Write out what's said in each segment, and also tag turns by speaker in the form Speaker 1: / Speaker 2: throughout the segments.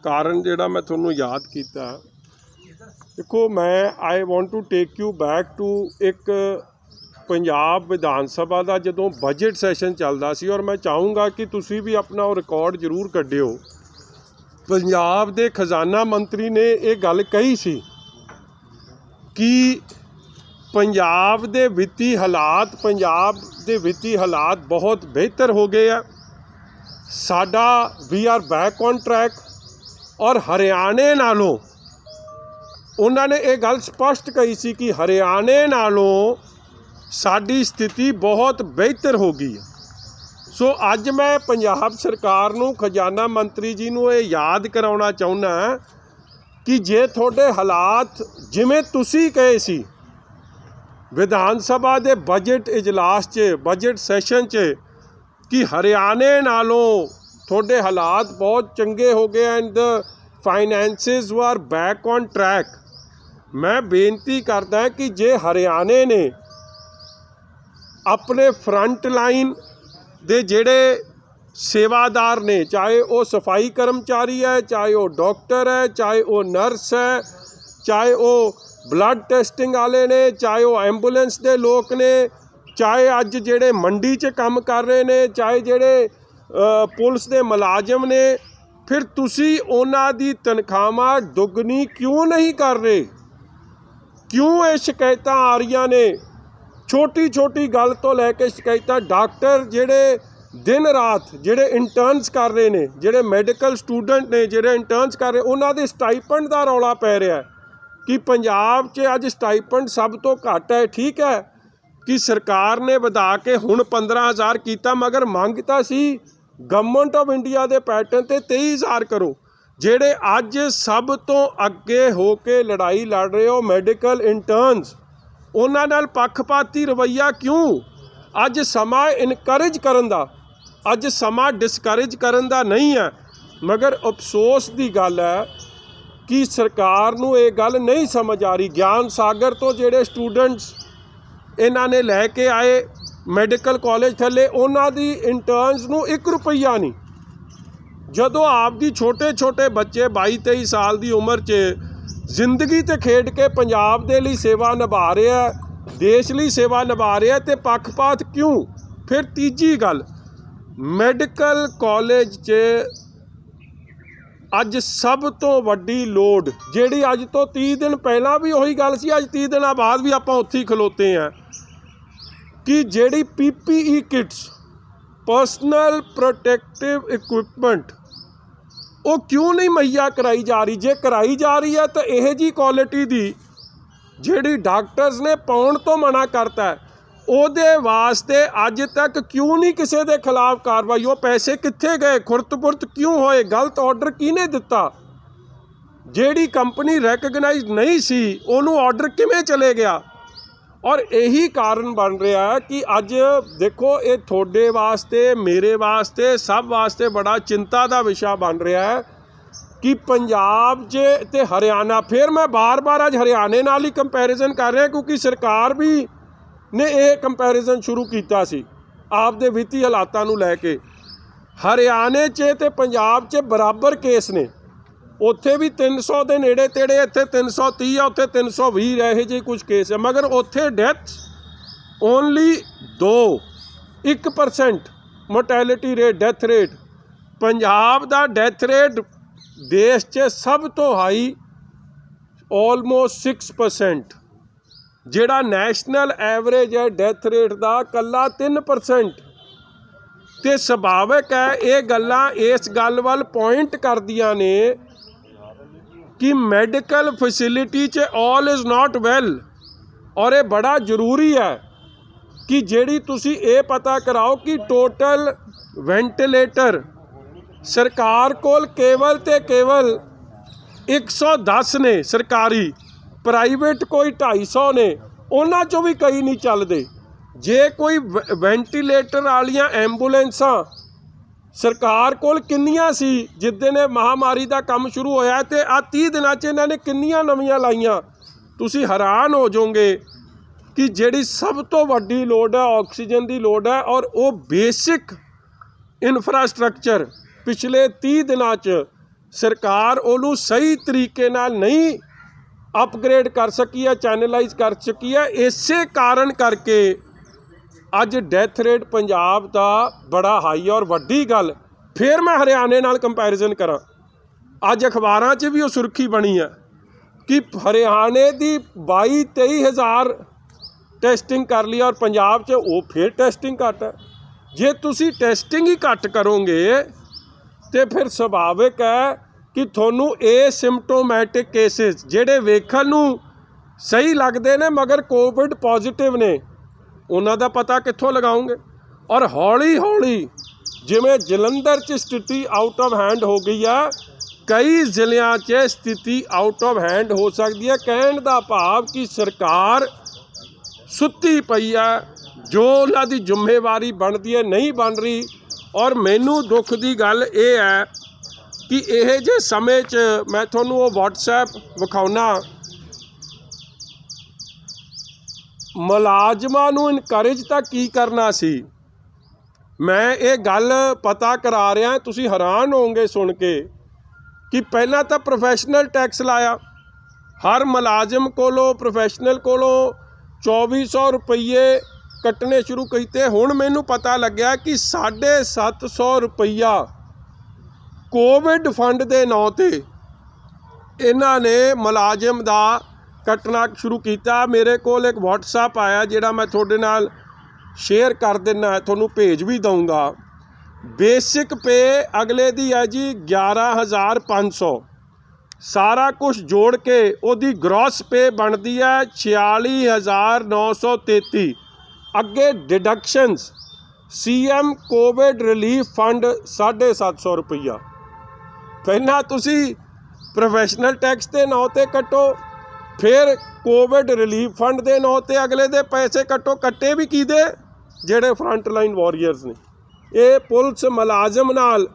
Speaker 1: कारण जिहड़ा मैं तुहानूं याद कीता, देखो मैं I want to take you back to एक पंजाब विधान सभा का जदों बजट सैशन चलदा सी, और मैं चाहूँगा कि तुसी भी अपना वो रिकॉर्ड जरूर कढिओ। पंजाब दे खजाना मंत्री ने ये गल कही सी कि पंजाब दे वित्ती हालात बहुत बेहतर हो गए आ, साडा we are back on track. और हरियाणे नालों उन्होंने ये गल स्पष्ट कही सी कि हरियाणे नालों साडी स्थिति बहुत बेहतर हो गई। सो अज मैं पंजाब सरकार नूं, खजाना मंत्री जी नूं ये याद कराउणा चाहुंदा कि जे थोड़े हालात जिवें तुसी कहे सी विधान सभा दे बजट इजलास च, बजट सैशन च, कि हरियाणे नालों थोड़े हालात बहुत चंगे हो गए and the finances were back on track. मैं बेनती करदा कि जे हरियाणे ने अपने फ्रंट लाइन दे जेड़े सेवादार ने, चाहे वो सफाई कर्मचारी है, चाहे वो डॉक्टर है, चाहे वो नर्स है, चाहे वो ब्लड टेस्टिंग वाले ने, चाहे वो एंबूलेंस दे लोग ने, चाहे अज जेड़े मंडी च काम कर रहे ने, चाहे जेड़े पुलिस दे मुलाजम ने, फिर तुसी उन्हां दी तनख्वाहां दुगनी क्यों नहीं कर रहे? क्यों ये शिकायत आ रही ने? छोटी छोटी गल तो लैके शिकायत। डॉक्टर जेड़े दिन रात जेड़े इंटर्नस कर रहे ने, जेड़े मैडिकल स्टूडेंट ने जेड़े इंटर्नस कर रहे, उन्हां दे स्टाइपेंड दा रौला पै रहा है कि पंजाब च अज स्टाइपेंड सब तो घट है। ठीक है कि सरकार ने वधा के हुण 15,000 कीता, मगर मंग तां सी गवर्नमेंट ऑफ इंडिया के पैटर्न ते 23,000 करो। जेड़े अज सब तो अगे हो के लड़ाई लड़ रहे हो मैडिकल इंटर्नस, उन्हां नाल पक्षपाती रवैया क्यों? अज समा इनकरेज करन दा, अज समा डिस्करेज करन दा नहीं है। मगर अफसोस की गल है कि सरकार नूं ये गल नहीं समझ आ रही। ज्ञान सागर तो जेड़े स्टूडेंट्स इन्हां ने लैके आए मैडिकल कॉलेज थले, उन्हां दी इंटर्नस नूं 1 रुपया नहीं। जदों आपदी छोटे छोटे बच्चे 22-23 साल की उम्र च जिंदगी ते खेड के पंजाब दे लई सेवा निभा रहे हैं, देश लई सेवा निभा रहे हैं, ते पक्षपात क्यों? फिर तीजी गल, मैडिकल कॉलेज च अज सब तो वड्डी लोड जिहड़ी अज तो 30 दिन पहला भी वही गल सी, अज 30 दिन बाद भी आपां उत्थे ही खलोते हैं कि जिहड़ी PPE किट्स, पर्सनल प्रोटैक्टिव इक्विपमेंट, वो क्यों नहीं मुहैया कराई जा रही? जे कराई जा रही है तो यह जी क्वालिटी दी जिहड़ी डॉक्टर्स ने पाउण तो मना करता है, ਉਹਦੇ वास्ते अज तक क्यों नहीं किसी के खिलाफ कार्रवाई? वो पैसे कित्थे गए? खुरत-पुरत क्यों होए? गलत ऑर्डर किहने दिता? जिहड़ी कंपनी रैकगनाइज नहीं सी उहनूं ऑर्डर किवें चले गया? और यही कारण बन रहा है कि अज देखो ये थोड़े वास्ते, मेरे वास्ते, सब वास्ते बड़ा चिंता का विषय बन रहा है कि पंजाब च ते हरियाणा, फिर मैं बार बार अज हरियाणे नाल ही कंपैरिजन कर रहा क्योंकि सरकार भी ने यह कंपैरिजन शुरू किया सी आपदे वित्ती हालातां नूं लैके। हरियाणे च ते पंजाब च बराबर केस ने, उत्थे भी 300 के नेड़े तेड़े, इत्थे 330 है, उत्थे 320 यह जी कुछ केस है, मगर उत्थे death only 1% mortality rate, death rate. Punjab दा डेथ रेट देश च सब तो हाई ऑलमोस्ट 6%, जिहड़ा नैशनल एवरेज है डेथ रेट का कल्ला 3%। तो सुभाविक है ये गल्लां इस गल वल पॉइंट करदियां ने कि मैडिकल फैसिलिटी च ऑल इज़ नॉट वेल। और ये बड़ा जरूरी है कि जिहड़ी तुसी ये पता कराओ कि टोटल वेंटिलेटर सरकार कोल केवल ते केवल 110 ने सरकारी, प्राइवेट कोई 250 ने, उन्हां चों भी कई नहीं चलदे। जे कोई वेंटिलेटर वालियां एंबूलेंसां सरकार कोल किन्नियां सी जिद्दन महामारी का काम शुरू होया, तो आ 30 दिनां च इन्हां ने किन्नियां नवीआं लाईयां? तुसी हैरान हो जाओगे कि जिहड़ी सब तो वड्डी लोड़ है ऑक्सीजन की लोड़ है, और वो बेसिक इंफ्रास्ट्रक्चर पिछले 30 दिनां च सरकार ਉਹਨੂੰ सही तरीके नाल नहीं अपग्रेड कर सकी है, चैनलाइज कर सकी है। इसे कारण करके अज डैथ रेट पंजाब का बड़ा हाई है। और वड्डी गल फिर मैं हरियाणे नाल कंपैरिजन करा, अज अखबारां 'च भी वो सुर्खी बनी है कि हरियाणे की 22-23 हज़ार टेस्टिंग कर ली और पंजाब 'च वो फिर टेस्टिंग घट है। जे तुसी टेस्टिंग ही घट करोगे तो फिर सुभाविक है कि थोनू एसिम्पटोमैटिक केसिस ਜਿਹੜੇ ਵੇਖਣ ਨੂੰ सही लगते ने मगर कोविड पॉजिटिव ने, उन्हां दा पता कित्थों लगाओगे। और हौली हौली जिवें जलंधर 'च स्थिति आउट ऑफ हैंड हो गई है, कई ਜ਼ਿਲ੍ਹਿਆਂ 'ਚ स्थिति आउट ऑफ हैंड हो सकती है। कहण दा भाव कि सरकार सुत्ती पई है, जो उन्हां दी जिम्मेवारी बनती है नहीं बन रही। और मैनू दुख की गल ये है कि यह जे समय च मैं थोनू वो WhatsApp विखाउना, मुलाजमां नू इनकरेज तां की करना सी। मैं ये गल पता करा रहा, तुसी हैरान होंगे सुन के कि पहला तो प्रोफैशनल टैक्स लाया, हर मुलाजम कोलों प्रोफैशनल कोलों 2400 रुपये कट्टने शुरू किए। हुण मैनू पता लग्या कि 750 रुपया कोविड फंड के नाँ ते इन्हां ने मुलाजम दा कट्टना शुरू किया। मेरे कोल एक WhatsApp आया जिहड़ा मैं तुहाडे नाल शेयर कर देना, तुहानूं भेज भी दूँगा। बेसिक पे अगले दी है जी 11,500, सारा कुछ जोड़ के उहदी ग्रॉस पे बनती है 46,933। अगे डिडक्शनस CM कोविड रिलीफ फंड 750 रुपया। पहला तुसी प्रोफैशनल टैक्स के नाँ ते कट्टो, फिर कोविड रिलीफ फंड के नाँ ते अगले दे पैसे कट्टो। कट्टे भी की दे जेड़े फ्रंट लाइन वॉरियर्स ने। ये पुलिस मुलाजम नाल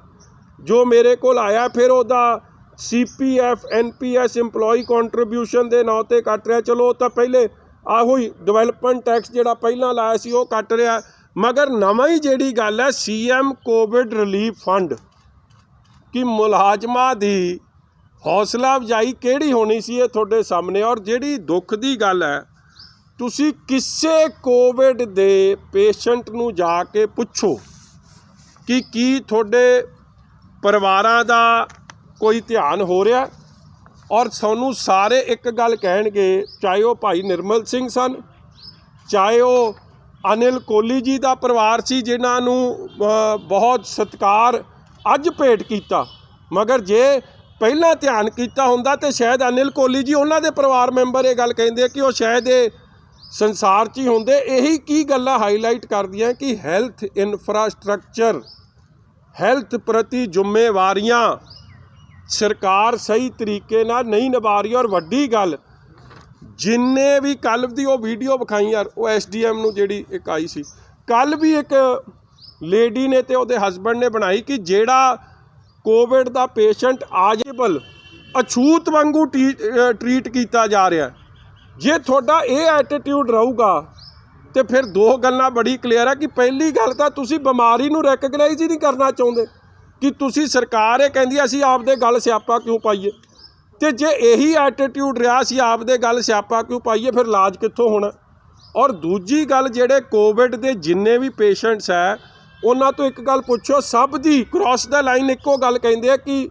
Speaker 1: जो मेरे को आया, फिर उहदा CPF NPS इंपलॉई कॉन्ट्रीब्यूशन के नाँ ते कट रहा। चलो तो पहले आहो ही डिवेलपमेंट टैक्स जिहड़ा पहला लाया सी वो कट रहा, मगर नवा ही जिहड़ी गल है CM कोविड रिलीफ फंड कि मुलाजमां दी हौसला अफजाई किहड़ी होनी सी ये तुहाडे सामने। और जिहड़ी दुख की गल है, तुसी किसे कोविड दे पेशेंट नूं जाके पुछो कि की तुहाडे परिवारां दा कोई ध्यान हो रहा। और सानू सारे एक गल कहणगे, चाहे वो भाई निर्मल सिंह सन, चाहे वो अनिल कोहली जी का परिवार सी जिन्हां नूं बहुत सत्कार अज भेंट किया, मगर जे पहला ध्यान किया हुंदा तो शायद अनिल कोहली जी उन्हां दे परिवार मैंबर ये गल कहिंदे कि वो शायद ये संसार च ही होंदे। यही की गल्लां हाईलाइट करदियां कि हैल्थ इंफ्रास्ट्रक्चर, हैल्थ प्रति जिम्मेवारियां सरकार सही तरीके नाल नहीं निभा रही। और वड्डी गल जिन्ने भी कल दी वो वीडियो विखाई यार, वो SDM नूं जिहड़ी एक आई सी कल भी एक लेडी ने ते उहदे हसबैंड ने बनाई कि जेड़ा कोविड दा पेशेंट आजेबल अछूत वांगू ट्रीट किया जा रहा है। जे थोड़ा ये एटीट्यूड रहूगा तो फिर दो गल्लां बड़ी क्लीयर है कि पहली गल तो तुसी बीमारी नूं रैकगनाइज ही नहीं करना चाहुंदे कि तुसी सरकार ये कहंदी असीं आपदे गल स्यापा क्यों पाईए, तो जे यही एटीट्यूड रहा असीं आपदे गल स्यापा क्यों पाईए, फिर इलाज कित्थों होना। और दूजी गल जिहड़े कोविड के जिन्ने भी पेशेंट्स है उन्हां तो एक गल पुछो, सब दी क्रॉस द लाइन इक्को गल कहिंदे कि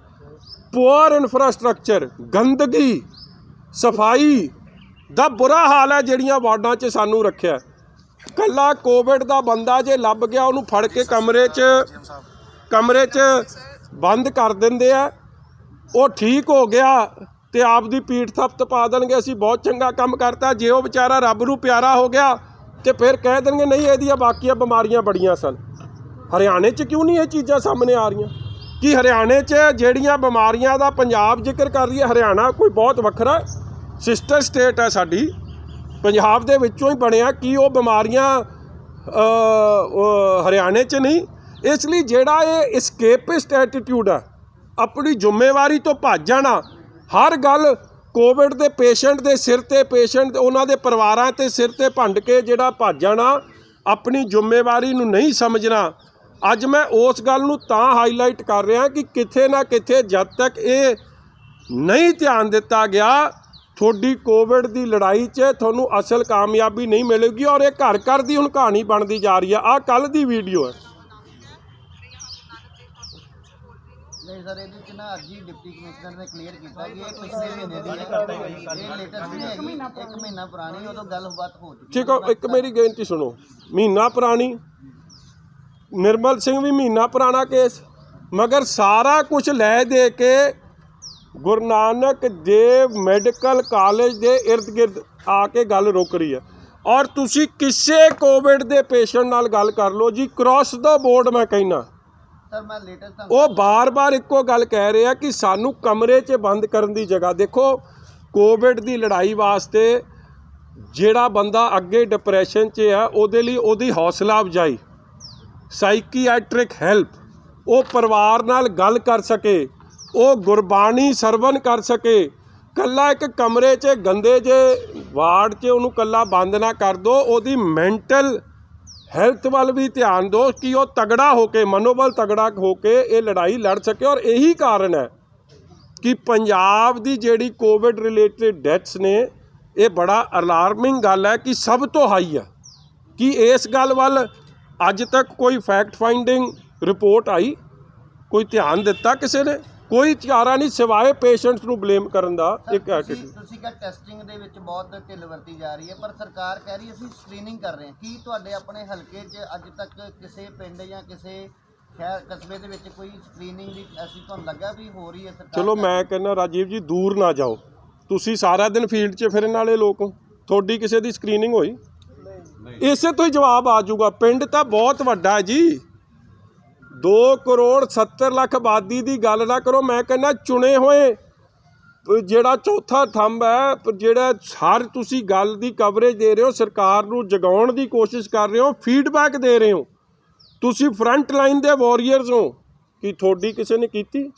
Speaker 1: पुअर इंफ्रास्ट्रक्चर, गंदगी, सफाई दा बुरा हाल है जिहड़ियां वार्डां 'च सानू रखिया। कल्ला कोविड दा बंदा जे लभ गया उन्हूं फड़ के कमरे च बंद कर दिंदे आ, वो ठीक हो गया तो आपदी पीठ थप्त पा देंगे असीं बहुत चंगा काम करता। जे वो बेचारा रब नूं प्यारा हो गया तो फिर कह देंगे नहीं इहदियां बाकियां बीमारियां बड़ियां सन। हरियाणे च क्यों नहीं ये चीज़ां सामने आ रही कि हरियाणे च जिहड़ियां बीमारियां दा पंजाब जिक्र कर रही है, हरियाणा कोई बहुत वखरा सिस्टर स्टेट है साडी, पंजाब दे विचों ही बनिया कि वो बीमारियां हरियाणे च नहीं। इसलिए जिहड़ा ये एस्केपिस्ट एटीट्यूड है, अपनी जिम्मेवारी तो भज जाना, हर गल कोविड के पेशेंट के सिर ते, पेशेंट उन्हां दे परिवारां ते सिर ते भंड के जिहड़ा भज जाना, अपनी जिम्मेवारी नूं नहीं समझना, ਅੱਜ मैं उस गल नूं तां हाईलाइट कर रहा कि किथे ना किथे जब तक ये नहीं ध्यान दिता गया थोड़ी कोविड की लड़ाई च थोनू असल कामयाबी नहीं मिलेगी और ये घर घर की हुण कहानी बनती जा रही है। आ कल की वीडियो है।
Speaker 2: नहीं सर ਇਹਦੇ ਚ ਨਾ ਅੱਜ ਹੀ ਡਿਪਟੀ ਕਮਿਸ਼ਨਰ ਨੇ ਕਲੀਅਰ ਕੀਤਾ ਕਿ ਇਹ ਪਿਛਲੇ ਮਹੀਨੇ ਦੀ ਹੈ, ਇਹ ਲੇਟੈਸਟ ਨਹੀਂ ਹੈਗੀ, 1 ਮਹੀਨਾ ਪੁਰਾਣੀ ਉਦੋਂ ਗੱਲਬਾਤ ਹੋ ਚੁੱਕੀ।
Speaker 1: ठीक है, एक मेरी बेनती सुनो, महीना पुरानी निर्मल सिंह भी महीना पुराना केस, मगर सारा कुछ लै दे के गुरु नानक देव मैडिकल कॉलेज के इर्द गिर्द आके गल रुक रही है। और तुसी किसी कोविड के पेशेंट नाल गल कर लो जी, क्रॉस द बोर्ड मैं कहना
Speaker 2: सर मैं लेटेस्ट
Speaker 1: वो बार बार इक्को गल कह रहे हैं कि सानू कमरे च बंद करने की जगह। देखो कोविड की लड़ाई वास्ते ਜਿਹੜਾ ਬੰਦਾ ਅੱਗੇ डिप्रैशन च है ਉਹਦੇ ਲਈ ਉਹਦੀ ਹੌਸਲਾ ਅਫਜ਼ਾਈ, ਸਾਈਕੀਐਟ੍ਰਿਕ ਹੈਲਪ, ਉਹ ਪਰਿਵਾਰ ਨਾਲ ਗੱਲ ਕਰ ਸਕੇ, ਉਹ ਗੁਰਬਾਣੀ ਸਰਵਨ ਕਰ ਸਕੇ। ਕੱਲਾ ਇੱਕ ਕਮਰੇ 'ਚ ਗੰਦੇ ਜੇ ਵਾਰਡ 'ਚ ਉਹਨੂੰ ਕੱਲਾ ਬੰਦ ਨਾ ਕਰ ਦਿਓ, ਉਹਦੀ ਮੈਂਟਲ ਹੈਲਥ ਵੱਲ ਵੀ ਧਿਆਨ ਦਿਓ ਕਿ ਉਹ ਤਗੜਾ ਹੋ ਕੇ, ਮਨੋਬਲ ਤਗੜਾ ਹੋ ਕੇ ਇਹ ਲੜਾਈ ਲੜ ਸਕੇ। ਔਰ ਇਹੀ ਕਾਰਨ ਹੈ ਕਿ ਪੰਜਾਬ ਦੀ ਜਿਹੜੀ ਕੋਵਿਡ ਰਿਲੇਟਡ ਡੈਥਸ ਨੇ, ਇਹ ਬੜਾ ਅਲਾਰਮਿੰਗ ਗੱਲ ਹੈ ਕਿ ਸਭ ਤੋਂ ਹਾਈ ਹੈ। ਕਿ ਇਸ ਗੱਲ ਵੱਲ ਅੱਜ ਤੱਕ ਕੋਈ ਫੈਕਟ ਫਾइंडिंग ਰਿਪੋर्ट आई, कोई ध्यान दिता किसी ने? कोई चारा नहीं सिवाए पेशेंट्स ਨੂੰ ਬਲੇਮ ਕਰਨ ਦਾ। ਇੱਕ ਐਟੀਟਿਊਡ
Speaker 2: ਤੁਸੀਂ ਕਹ ਟੈਸਟਿੰਗ ਦੇ ਵਿੱਚ ਬਹੁਤ ਢਿੱਲ ਵਰਤੀ ਜਾ ਰਹੀ ਹੈ, ਪਰ ਸਰਕਾਰ ਕਹਿ ਰਹੀ ਅਸੀਂ ਸਕਰੀਨਿੰਗ ਕਰ ਰਹੇ ਹਾਂ। ਕੀ ਤੁਹਾਡੇ ਆਪਣੇ ਹਲਕੇ 'ਚ ਅੱਜ ਤੱਕ ਕਿਸੇ ਪਿੰਡ ਜਾਂ ਕਿਸੇ ਸ਼ਹਿਰ ਕਸਬੇ ਦੇ ਵਿੱਚ ਕੋਈ ਸਕਰੀਨਿੰਗ ਦੀ ਐਸੀ ਤੁਹਾਨੂੰ ਲੱਗਾ ਵੀ ਹੋ ਰਹੀ ਹੈ ਸਰਕਾਰ?
Speaker 1: ਚਲੋ ਮੈਂ ਕਹਿੰਦਾ ਰਾਜੀਵ ਜੀ ਦੂਰ ਨਾ ਜਾਓ, ਤੁਸੀਂ ਸਾਰਾ ਦਿਨ ਫੀਲਡ 'ਚ ਫਿਰਨ ਵਾਲੇ ਲੋਕ ਹੋ, ਤੁਹਾਡੀ ਕਿਸੇ ਦੀ ਸਕਰੀਨਿੰਗ ਹੋਈ? ਇਸੇ ਤੋਂ ਹੀ ਜਵਾਬ ਆ ਜਾਊਗਾ। ਪਿੰਡ ਤਾਂ ਬਹੁਤ ਵੱਡਾ ਹੈ ਜੀ, 2 ਕਰੋੜ 70 ਲੱਖ ਆਬਾਦੀ ਦੀ ਗੱਲ ਨਾ ਕਰੋ। ਮੈਂ ਕਹਿੰਦਾ ਚੁਣੇ ਹੋਏ ਜਿਹੜਾ ਚੌਥਾ ਥੰਬ ਹੈ, ਜਿਹੜਾ ਹਰ ਤੁਸੀਂ ਗੱਲ ਦੀ ਕਵਰੇਜ ਦੇ ਰਹੇ ਹੋ, ਸਰਕਾਰ ਨੂੰ ਜਗਾਉਣ ਦੀ ਕੋਸ਼ਿਸ਼ ਕਰ ਰਹੇ ਹੋ, ਫੀਡਬੈਕ ਦੇ ਰਹੇ ਹੋ, ਤੁਸੀਂ ਫਰੰਟ ਲਾਈਨ ਦੇ ਵਾਰੀਅਰਸ ਹੋ, ਕਿ ਤੁਹਾਡੀ ਕਿਸੇ ਨੇ ਕੀਤੀ?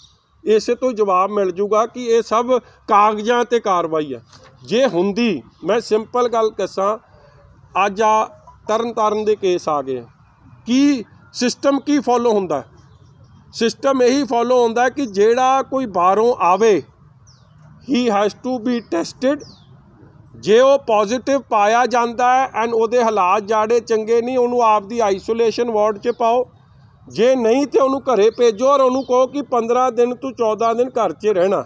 Speaker 1: ਇਸੇ ਤੋਂ ਜਵਾਬ ਮਿਲ ਜੂਗਾ ਕਿ ਇਹ ਸਭ ਕਾਗਜ਼ਾਂ 'ਤੇ ਕਾਰਵਾਈ ਹੈ। ਜੇ ਹੁੰਦੀ, ਮੈਂ ਸਿੰਪਲ ਗੱਲ ਦੱਸਾਂ, ਅੱਜ ਆ ਤਰਨ ਦੇ ਕੇਸ ਆ ਗਏ, ਕੀ ਸਿਸਟਮ ਕੀ ਫੋਲੋ ਹੁੰਦਾ? ਸਿਸਟਮ ਇਹੀ ਫੋਲੋ ਹੁੰਦਾ ਕਿ ਜਿਹੜਾ ਕੋਈ ਬਾਹਰੋਂ ਆਵੇ ਹੀ ਹੈਜ਼ ਟੂ ਬੀ ਟੈਸਟਡ। ਜੇ ਉਹ ਪੋਜ਼ਿਟਿਵ ਪਾਇਆ ਜਾਂਦਾ ਹੈ ਐਂਡ ਉਹਦੇ ਹਾਲਾਤ ਜਾੜੇ ਚੰਗੇ ਨਹੀਂ, ਉਹਨੂੰ ਆਪਦੀ ਆਈਸੋਲੇਸ਼ਨ ਵਾਰਡ 'ਚ ਪਾਓ। ਜੇ ਨਹੀਂ ਤਾਂ ਉਹਨੂੰ ਘਰੇ ਭੇਜੋ ਔਰ ਉਹਨੂੰ ਕਹੋ ਕਿ 15 ਦਿਨ ਤੋਂ 14 ਦਿਨ ਘਰ 'ਚ ਰਹਿਣਾ।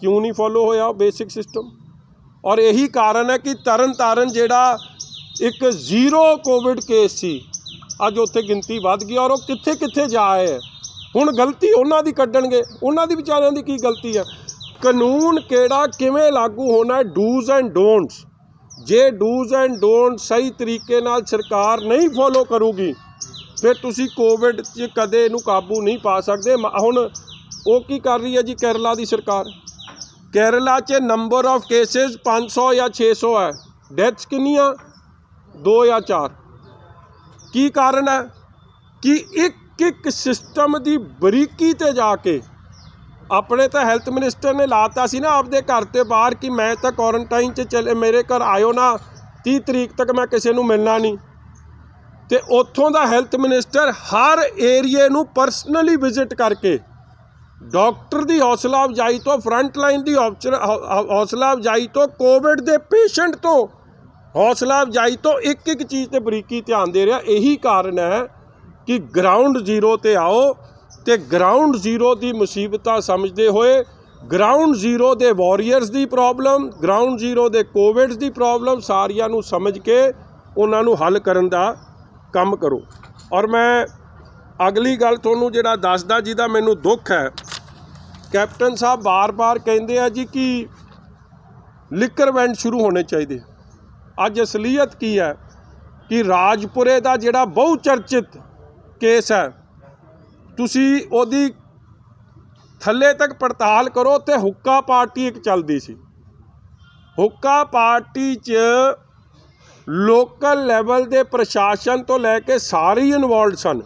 Speaker 1: ਕਿਉਂ ਨਹੀਂ ਫੋਲੋ ਹੋਇਆ ਉਹ ਬੇਸਿਕ ਸਿਸਟਮ? ਔਰ ਇਹੀ ਕਾਰਨ ਹੈ ਕਿ ਤਰਨ ਜਿਹੜਾ ਇੱਕ 0 ਕੋਵਿਡ ਕੇਸ ਸੀ, ਅੱਜ ਉੱਥੇ ਗਿਣਤੀ ਵੱਧ ਗਈ ਔਰ ਉਹ ਕਿੱਥੇ ਕਿੱਥੇ ਜਾ ਆਏ ਹੈ। ਹੁਣ ਗਲਤੀ ਉਹਨਾਂ ਦੀ ਕੱਢਣਗੇ, ਉਹਨਾਂ ਦੀ ਵਿਚਾਰਿਆਂ ਦੀ ਕੀ ਗਲਤੀ ਹੈ? ਕਾਨੂੰਨ ਕਿਹੜਾ ਕਿਵੇਂ ਲਾਗੂ ਹੋਣਾ, ਡੂਜ਼ ਐਂਡ ਡੋਂਟਸ। ਜੇ ਡੂਜ਼ ਐਂਡ ਡੋਂਟਸ ਸਹੀ ਤਰੀਕੇ ਨਾਲ ਸਰਕਾਰ ਨਹੀਂ ਫੋਲੋ ਕਰੂਗੀ, ਫਿਰ ਤੁਸੀਂ ਕੋਵਿਡ 'ਚ ਕਦੇ ਇਹਨੂੰ ਕਾਬੂ ਨਹੀਂ ਪਾ ਸਕਦੇ। ਹੁਣ ਉਹ ਕੀ ਕਰ ਰਹੀ ਹੈ ਜੀ ਕੇਰਲਾ ਦੀ ਸਰਕਾਰ? ਕੇਰਲਾ 'ਚ ਨੰਬਰ ਆਫ ਕੇਸਿਸ 500 ਜਾਂ 600 ਹੈ, ਡੈਥਸ ਕਿੰਨੀਆਂ? 2 ਜਾਂ 4। ਕੀ ਕਾਰਨ ਹੈ? ਕਿ ਇੱਕ ਸਿਸਟਮ ਦੀ ਬਰੀਕੀ 'ਤੇ ਜਾ ਕੇ ਆਪਣੇ ਤਾਂ ਹੈਲਥ ਮਿਨਿਸਟਰ ਨੇ ਲਾਤਾ ਸੀ ਨਾ ਆਪਦੇ ਘਰ ਤੇ ਬਾਹਰ ਕਿ ਮੈਂ ਤਾਂ ਕੁਆਰੰਟਾਈਨ 'ਚ ਚਲੇ, ਮੇਰੇ ਘਰ ਆਇਓ ਨਾ, 30 ਤਰੀਕ ਤੱਕ ਮੈਂ ਕਿਸੇ ਨੂੰ ਮਿਲਣਾ ਨਹੀਂ। ਅਤੇ ਉੱਥੋਂ ਦਾ ਹੈਲਥ ਮਿਨਿਸਟਰ ਹਰ ਏਰੀਏ ਨੂੰ ਪਰਸਨਲੀ ਵਿਜ਼ਿਟ ਕਰਕੇ ਡਾਕਟਰ ਦੀ ਹੌਸਲਾ ਅਫਜ਼ਾਈ ਤੋਂ, ਫਰੰਟ ਲਾਈਨ ਦੀ ਹੌਸਲਾ ਅਫਜ਼ਾਈ ਤੋਂ, ਕੋਵਿਡ ਦੇ ਪੇਸ਼ੈਂਟ ਤੋਂ ਹੌਸਲਾ ਅਫਜ਼ਾਈ ਤੋਂ ਇੱਕ ਚੀਜ਼ 'ਤੇ ਬਰੀਕੀ ਧਿਆਨ ਦੇ ਰਿਹਾ। ਇਹੀ ਕਾਰਨ ਹੈ ਕਿ ਗਰਾਊਂਡ ਜ਼ੀਰੋ 'ਤੇ ਆਓ ਅਤੇ ਗਰਾਊਂਡ ਜ਼ੀਰੋ ਦੀ ਮੁਸੀਬਤਾਂ ਸਮਝਦੇ ਹੋਏ, ਗਰਾਊਂਡ ਜ਼ੀਰੋ ਦੇ ਵਾਰੀਅਰਸ ਦੀ ਪ੍ਰੋਬਲਮ, ਗਰਾਊਂਡ ਜ਼ੀਰੋ ਦੇ ਕੋਵਿਡ ਦੀ ਪ੍ਰੋਬਲਮ ਸਾਰੀਆਂ ਨੂੰ ਸਮਝ ਕੇ ਉਹਨਾਂ ਨੂੰ ਹੱਲ ਕਰਨ ਦਾ ਕੰਮ ਕਰੋ। ਔਰ ਮੈਂ ਅਗਲੀ ਗੱਲ ਤੁਹਾਨੂੰ ਜਿਹੜਾ ਦੱਸਦਾ, ਜਿਹਦਾ ਮੈਨੂੰ ਦੁੱਖ ਹੈ, ਕੈਪਟਨ ਸਾਹਿਬ ਬਾਰ ਕਹਿੰਦੇ ਆ ਜੀ ਕਿ ਲਿਕਰ ਵੈਂਡ ਸ਼ੁਰੂ ਹੋਣੇ ਚਾਹੀਦੇ। ਅੱਜ ਅਸਲੀਅਤ ਕੀ ਹੈ ਕਿ ਰਾਜਪੁਰੇ ਦਾ ਜਿਹੜਾ ਬਹੁ ਚਰਚਿਤ ਕੇਸ ਹੈ, ਤੁਸੀਂ ਉਹਦੀ ਥੱਲੇ ਤੱਕ ਪੜਤਾਲ ਕਰੋ। ਤੇ ਹੁੱਕਾ ਪਾਰਟੀ ਇੱਕ ਚੱਲਦੀ ਸੀ, ਹੁੱਕਾ ਪਾਰਟੀ 'ਚ ਲੋਕਲ ਲੈਵਲ ਦੇ ਪ੍ਰਸ਼ਾਸਨ ਤੋਂ ਲੈ ਕੇ ਸਾਰੇ ਹੀ ਇਨਵੋਲਡ ਸਨ।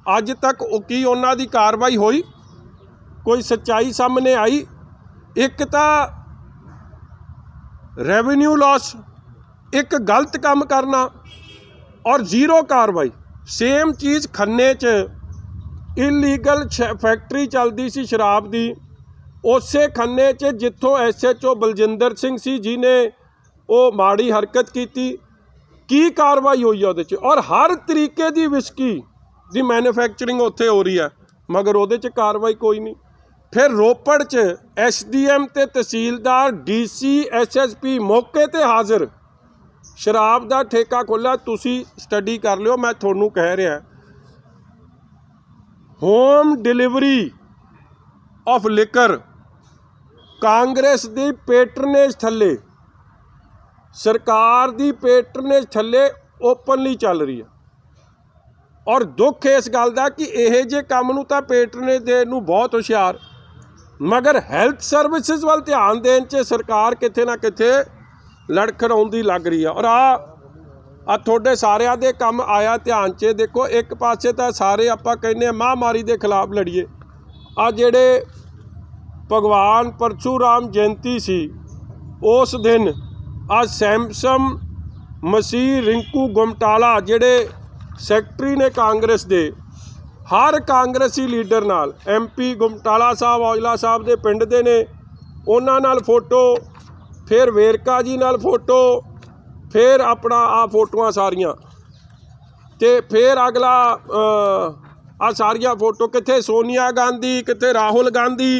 Speaker 1: ਅੱਜ ਤੱਕ ਉਹ ਕੀ ਉਹਨਾਂ ਦੀ ਕਾਰਵਾਈ ਹੋਈ? ਕੋਈ ਸੱਚਾਈ ਸਾਹਮਣੇ ਆਈ? ਇੱਕ ਤਾਂ ਰੈਵਨਿਊ ਲਾਸ, ਇੱਕ ਗਲਤ ਕੰਮ ਕਰਨਾ ਔਰ 0 ਕਾਰਵਾਈ। सेम चीज़ खन्ने च इलीगल फैक्ट्री चलती सी शराब की, उस खन्ने च जिथों SHO बलजिंदर सिंह सी जिन्हें वो माड़ी हरकत की कार्रवाई हुई है उहदे च, और हर तरीके की विस्की की मैन्युफैक्चरिंग उत्थे हो रही है, मगर उहदे च कार्रवाई कोई नहीं। फिर रोपड़ च SDM ते तहसीलदार DC SSP मौके ते हाज़र, शराब का ठेका खोलिया। तुसी स्टडी कर लियो, मैं थोनू कह रहा, home delivery of liquor Congress की पेटरनेज थले, सरकार की पेटरनेज थले ओपनली चल रही है। और दुख इस गल का कि यह जे काम नूं तां पेटरनेज देण नूं बहुत हुशियार, मगर हैल्थ सर्विसिज वाल ध्यान देण च सरकार किथे ना किथे लड़खड़ाउंदी लग रही है। और आ तुहाडे सारिਆਂ ਦੇ ਕੰਮ आया ध्यान च। देखो एक पासे तो सारे आपां कहने महामारी के खिलाफ लड़िए, आ जिहड़े भगवान परशुराम जयंती सी उस दिन आ सैमसम मसीह रिंकू गुमटाला जिहड़े सैकटरी ने कांग्रेस दे, हर कांग्रेसी लीडर नाल MP गुमटाला साहब औजला साहब दे पिंड दे ने, उन्हां नाल फोटो, फिर वेरका जी नाल फोटो, फिर अपना आ फोटोआं सारियां, ते फिर अगला आ सारियां फोटो कित्थे सोनिया गांधी, कित्थे राहुल गांधी,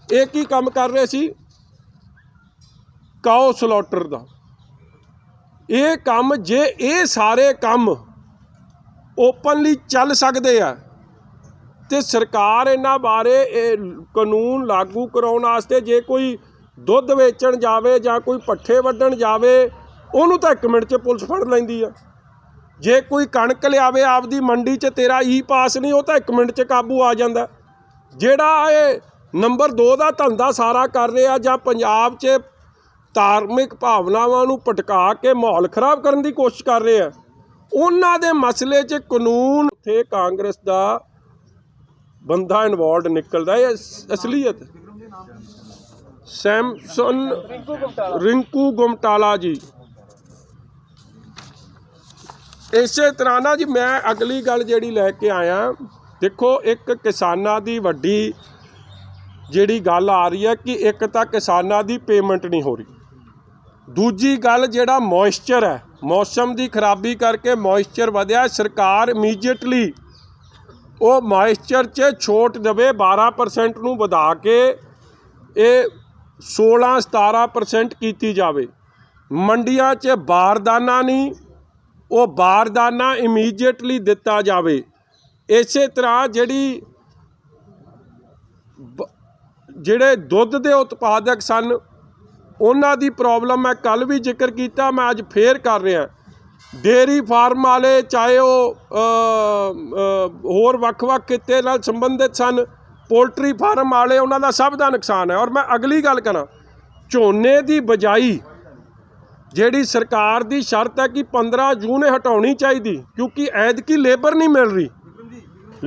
Speaker 1: एक ही काम कर रहे सी काओ सलॉटर दा। ये काम जे ये सारे काम ओपनली चल सकते हैं तो सरकार इन्हां बारे कानून लागू कराउण वास्ते जे कोई दुध वेचण जावे जां कोई पट्ठे वड्ढण जावे उहनूं तां 1 मिनट च पुलिस फड़ लैंदी है। जे कोई कणक लियावे आपदी मंडी च तेरा पास नहीं, वो तां 1 मिनट च काबू आ जांदा। जिहड़ा ये नंबर 2 का धंधा सारा कर रहा जां पंजाब च धार्मिक भावनावां नूं भटका के माहौल खराब करने की कोशिश कर रहे हैं, उन्हां दे मसले च कानून थे कांग्रेस का बंदा इनवॉल्व निकलता है। असलीयत सैमसन रिंकू गुमटाला जी। इस तरह ना जी मैं अगली गल जिहड़ी लैके आया, देखो एक किसानां दी वड्डी जिहड़ी गल आ रही है कि एक तां किसानां दी पेमेंट नहीं हो रही, दूजी गल जिहड़ा मॉइस्चर है, मौसम की खराबी करके मॉइस्चर वधिया, सरकार इमीजिएटली वो मॉइस्चर च छूट देवे 12% नूं वधा के ये 16-17% की जावे। मंडियां च बारदाना नहीं, वो बारदाना इमीजिएटली दिता जावे। इस तरह जिहड़े दुध के उत्पादक सन उन्हां दी प्रॉब्लम मैं कल भी जिक्र किया, मैं अज फेर कर रहा। डेयरी फार्म वाले चाहे वो होर वख-वख किते नाल संबंधित सन, पोल्ट्री फार्म वाले, उन्हां दा सब दा नुकसान है। और मैं अगली गल करा, झोने की बजाई जिहड़ी सरकार की शर्त है कि 15 जून हटाउणी चाहिए, क्योंकि ऐदकी लेबर नहीं मिल रही।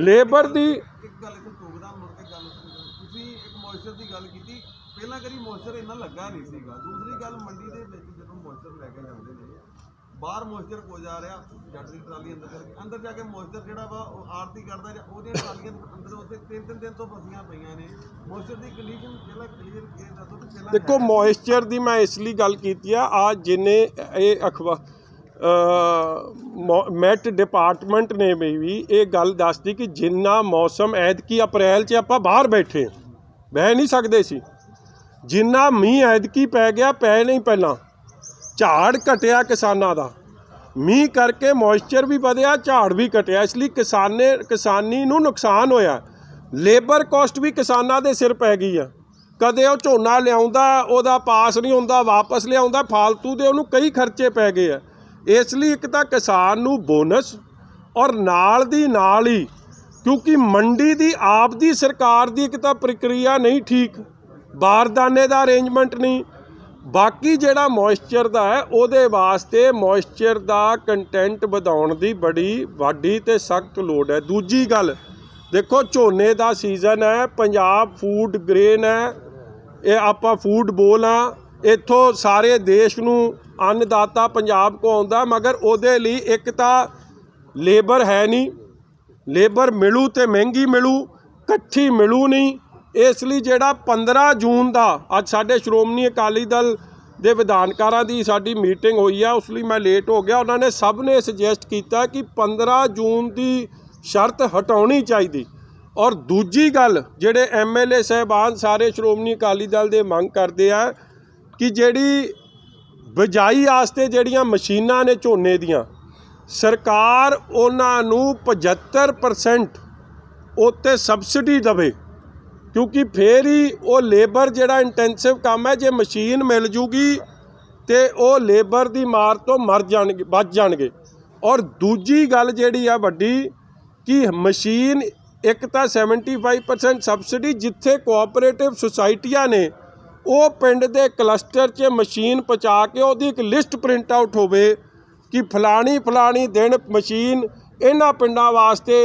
Speaker 1: लेबर की
Speaker 3: मॉइस्चर की गल की, पहला करी मॉइस्चर इन्ना लगा नहीं सीगा। दूसरी गल मंडी दे विच जदों मॉइस्चर लैके जांदे ने, बाहर मॉइस्चर को जा रहा, जट दी ट्राली अंदर जाके मॉइस्चर जिहड़ा वा आरती करदा जां ओहदियां ट्रालियां अंदर उत्थे 3-3 दिन तो फसियां पईयां ने। मॉइस्चर की कंडीशन पहला क्लीयर के दसो कि पहला
Speaker 1: देखो मॉइस्चर की मैं इसलिए गल की आज जिन्हें ये मैट डिपार्टमेंट ने भी ये गल दसदी कि जिन्ना मौसम ऐदकी अप्रैल च आपां बाहर बैठे बह नहीं सकते सी, जिन्ना मीह ऐदकी पै गया पै नहीं, पहला झाड़ घटिया किसानां दा, मीह करके मॉइस्चर भी वधिया, झाड़ भी घटिया, इसलिए किसानी नूं नुकसान होया। लेबर कॉस्ट भी किसानां दे सिर पै गई है। कदे वो झोना लियाउंदा उहदा पास नहीं हुंदा, वापस लियाउंदा, फालतू दे उहनूं कई खर्चे पै गए है। इसलिए एक तां किसान नूं बोनस और नाल दी नाल ही, क्योंकि मंडी की आप दी सरकार की एक तां प्रक्रिया नहीं ठीक, बारदाने का अरेंजमेंट नहीं, बाकी जिहड़ा मॉइस्चर का है उहदे वास्ते मॉइस्चर का कंटेंट वधाउण दी बड़ी वड्डी ते सख्त लोड़ है। दूजी गल देखो झोने का सीजन है, पंजाब फूड ग्रेन है, ये आपां फूड बोल हाँ, इत्थों सारे देश नूं अन्नदाता पंजाब को आउंदा, मगर उहदे लई एक तां ਲੇਬਰ ਹੈ ਨਹੀਂ, ਲੇਬਰ ਮਿਲੂ ਤੇ ਮਹਿੰਗੀ ਮਿਲੂ, ਇਕੱਠੀ ਮਿਲੂ ਨਹੀਂ। ਇਸ ਲਈ ਜਿਹੜਾ 15 ਜੂਨ ਦਾ ਅੱਜ ਸਾਡੇ ਸ਼੍ਰੋਮਣੀ ਅਕਾਲੀ ਦਲ ਦੇ ਵਿਧਾਨਕਾਰਾਂ ਦੀ ਸਾਡੀ ਮੀਟਿੰਗ ਹੋਈ ਆ, ਉਸ ਲਈ ਮੈਂ ਲੇਟ ਹੋ ਗਿਆ। ਉਹਨਾਂ ਨੇ ਸਭ ਨੇ ਸੁਜੈਸਟ ਕੀਤਾ ਕਿ 15 ਜੂਨ ਦੀ ਸ਼ਰਤ ਹਟਾਉਣੀ ਚਾਹੀਦੀ। ਔਰ ਦੂਜੀ ਗੱਲ, ਜਿਹੜੇ MLA ਸਾਹਿਬਾਨ ਸਾਰੇ ਸ਼੍ਰੋਮਣੀ ਅਕਾਲੀ ਦਲ ਦੇ ਮੰਗ ਕਰਦੇ ਆ ਕਿ ਜਿਹੜੀ ਬਿਜਾਈ ਵਾਸਤੇ ਜਿਹੜੀਆਂ ਮਸ਼ੀਨਾਂ ਨੇ ਝੋਨੇ ਦੀਆਂ, ਸਰਕਾਰ ਉਹਨਾਂ ਨੂੰ 75% ਉੱਤੇ ਸਬਸਿਡੀ ਦੇਵੇ, ਕਿਉਂਕਿ ਫੇਰ ਹੀ ਉਹ ਲੇਬਰ ਜਿਹੜਾ ਇੰਟੈਂਸਿਵ ਕੰਮ ਹੈ, ਜੇ ਮਸ਼ੀਨ ਮਿਲ ਜੂਗੀ ਤੇ ਉਹ ਲੇਬਰ ਦੀ ਮਾਰ ਤੋਂ ਬਚ ਜਾਣਗੇ। ਔਰ ਦੂਜੀ ਗੱਲ ਜਿਹੜੀ ਆ ਵੱਡੀ ਕਿ ਮਸ਼ੀਨ ਇੱਕ ਤਾਂ 75% ਸਬਸਿਡੀ, ਜਿੱਥੇ ਕੋਆਪਰੇਟਿਵ ਸੁਸਾਇਟੀਆਂ ਨੇ ਉਹ ਪਿੰਡ ਦੇ ਕਲਸਟਰ 'ਚ ਮਸ਼ੀਨ ਪਹੁੰਚਾ ਕੇ ਉਹਦੀ ਇੱਕ ਲਿਸਟ ਪ੍ਰਿੰਟ ਆਊਟ ਹੋਵੇ ਕਿ ਫਲਾਣੀ ਦਿਨ ਮਸ਼ੀਨ ਇਹਨਾਂ ਪਿੰਡਾਂ ਵਾਸਤੇ